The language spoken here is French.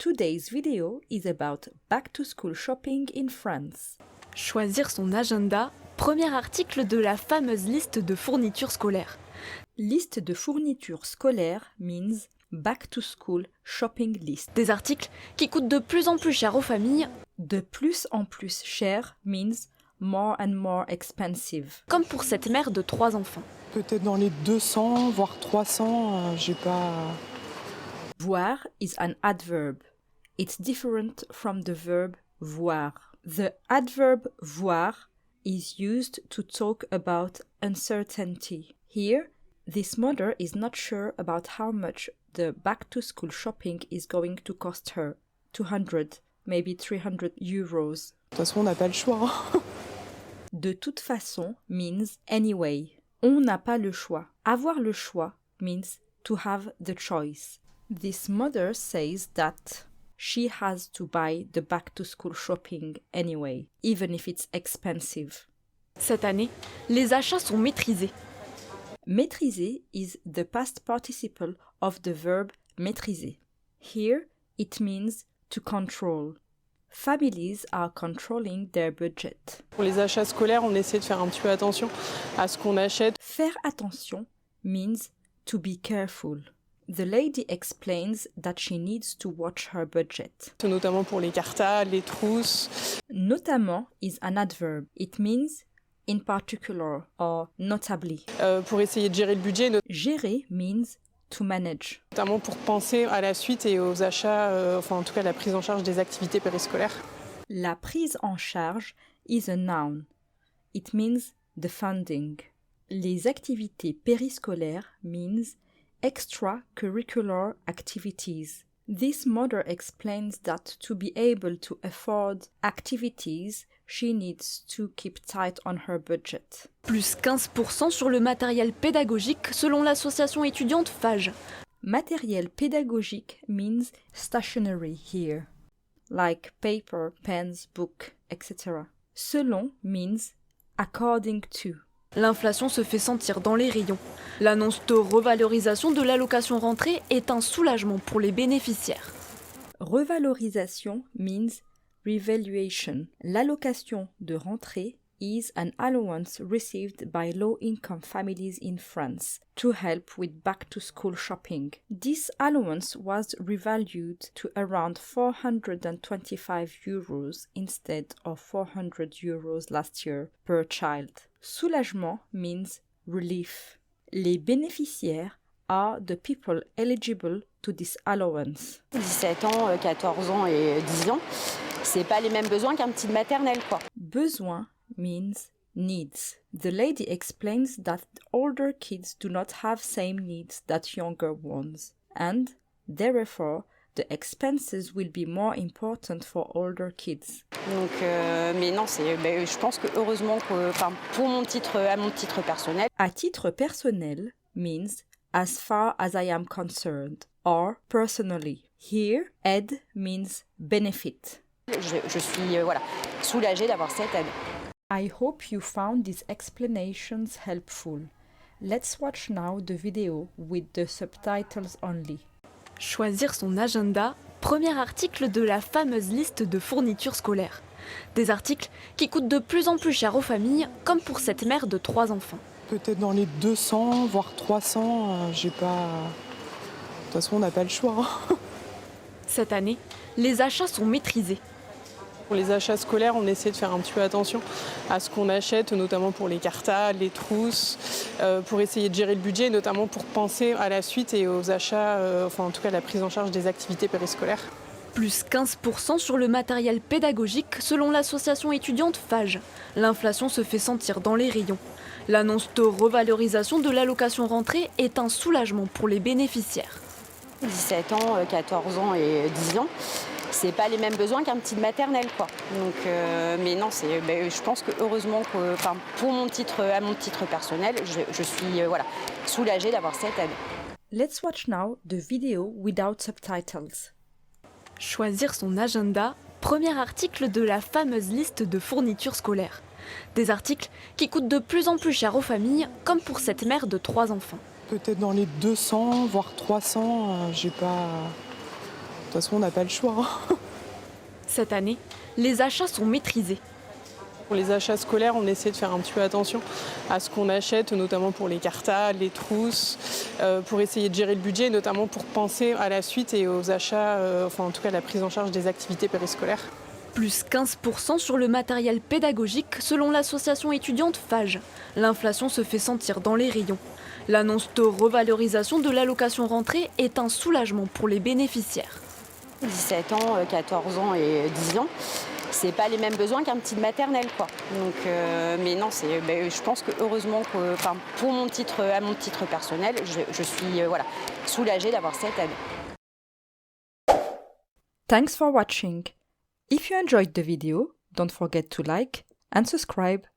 Today's video is about back-to-school shopping in France. Choisir son agenda, premier article de la fameuse liste de fournitures scolaires. Liste de fournitures scolaires means back-to-school shopping list. Des articles qui coûtent de plus en plus cher aux familles. De plus en plus cher means more and more expensive. Comme pour cette mère de 3 enfants. Peut-être dans les 200, voire 300, j'ai pas... Voir is an adverb. It's different from the verb voir. The adverb voir is used to talk about uncertainty. Here, this mother is not sure about how much the back-to-school shopping is going to cost her. 200, maybe 300 euros. De toute façon, on n'a pas le choix. De toute façon means anyway. On n'a pas le choix. Avoir le choix means to have the choice. This mother says that she has to buy the back-to-school shopping anyway, even if it's expensive. Cette année, les achats sont maîtrisés. Maîtriser is the past participle of the verb maîtriser. Here, it means to control. Families are controlling their budget. Pour les achats scolaires, on essaie de faire un petit peu attention à ce qu'on achète. Faire attention means to be careful. The lady explains that she needs to watch her budget. Notamment pour les cartals, les trousses. Notamment is an adverb. It means in particular or notably. Pour essayer de gérer le budget. Gérer means to manage. Notamment pour penser à la suite et aux achats, enfin en tout cas la prise en charge des activités périscolaires. La prise en charge is a noun. It means the funding. Les activités périscolaires means extracurricular activities. This mother explains that to be able to afford activities, she needs to keep tight on her budget. Plus 15% sur le matériel pédagogique selon l'association étudiante FAGE. Matériel pédagogique means stationery here, like paper, pens, book, etc. Selon means according to. L'inflation se fait sentir dans les rayons. L'annonce de revalorisation de l'allocation rentrée est un soulagement pour les bénéficiaires. Revalorisation means revaluation. L'allocation de rentrée is an allowance received by low-income families in France to help with back-to-school shopping. This allowance was revalued to around 425 euros instead of 400 euros last year per child. Soulagement means relief. Les bénéficiaires are the people eligible to this allowance. 17 ans, 14 ans et 10 ans, c'est pas les mêmes besoins qu'un petit de maternelle, quoi. Besoin means needs. The lady explains that older kids do not have same needs that younger ones, and therefore the expenses will be more important for older kids. Donc, mais non, je pense que heureusement que, pour mon titre, à mon titre personnel. À titre personnel means as far as I am concerned, or personally. Here, aide means benefit. Je suis soulagée d'avoir cette aide. I hope you found these explanations helpful. Let's watch now the video with the subtitles only. Choisir son agenda, premier article de la fameuse liste de fournitures scolaires. Des articles qui coûtent de plus en plus cher aux familles, comme pour cette mère de 3 enfants. Peut-être dans les 200, voire 300, j'ai pas... De toute façon, on n'a pas le choix. Cette année, les achats sont maîtrisés. Pour les achats scolaires, on essaie de faire un petit peu attention à ce qu'on achète, notamment pour les cartals, les trousses, pour essayer de gérer le budget, notamment pour penser à la suite et aux achats, enfin en tout cas la prise en charge des activités périscolaires. Plus 15% sur le matériel pédagogique selon l'association étudiante FAGE. L'inflation se fait sentir dans les rayons. L'annonce de revalorisation de l'allocation rentrée est un soulagement pour les bénéficiaires. 17 ans, 14 ans et 10 ans, c'est pas les mêmes besoins qu'un petit de maternelle, quoi. Donc, mais non, je pense que heureusement que, pour mon titre, à mon titre personnel, je suis soulagée d'avoir cette aide. Let's watch now the video without subtitles. Choisir son agenda, premier article de la fameuse liste de fournitures scolaires. Des articles qui coûtent de plus en plus cher aux familles, comme pour cette mère de 3 enfants. Peut-être dans les 200, voire 300, j'ai pas... De toute façon, on n'a pas le choix. Cette année, les achats sont maîtrisés. Pour les achats scolaires, on essaie de faire un petit peu attention à ce qu'on achète, notamment pour les cartables, les trousses, pour essayer de gérer le budget, notamment pour penser à la suite et aux achats, en tout cas la prise en charge des activités périscolaires. Plus 15% sur le matériel pédagogique selon l'association étudiante FAGE. L'inflation se fait sentir dans les rayons. L'annonce de revalorisation de l'allocation rentrée est un soulagement pour les bénéficiaires. 17 ans, 14 ans et 10 ans, c'est pas les mêmes besoins qu'un petit de maternelle, quoi. Donc, mais non, je pense que heureusement que, pour mon titre personnel, je suis soulagée d'avoir cette aide. Thanks for watching. If you enjoyed the video, don't forget to like and subscribe.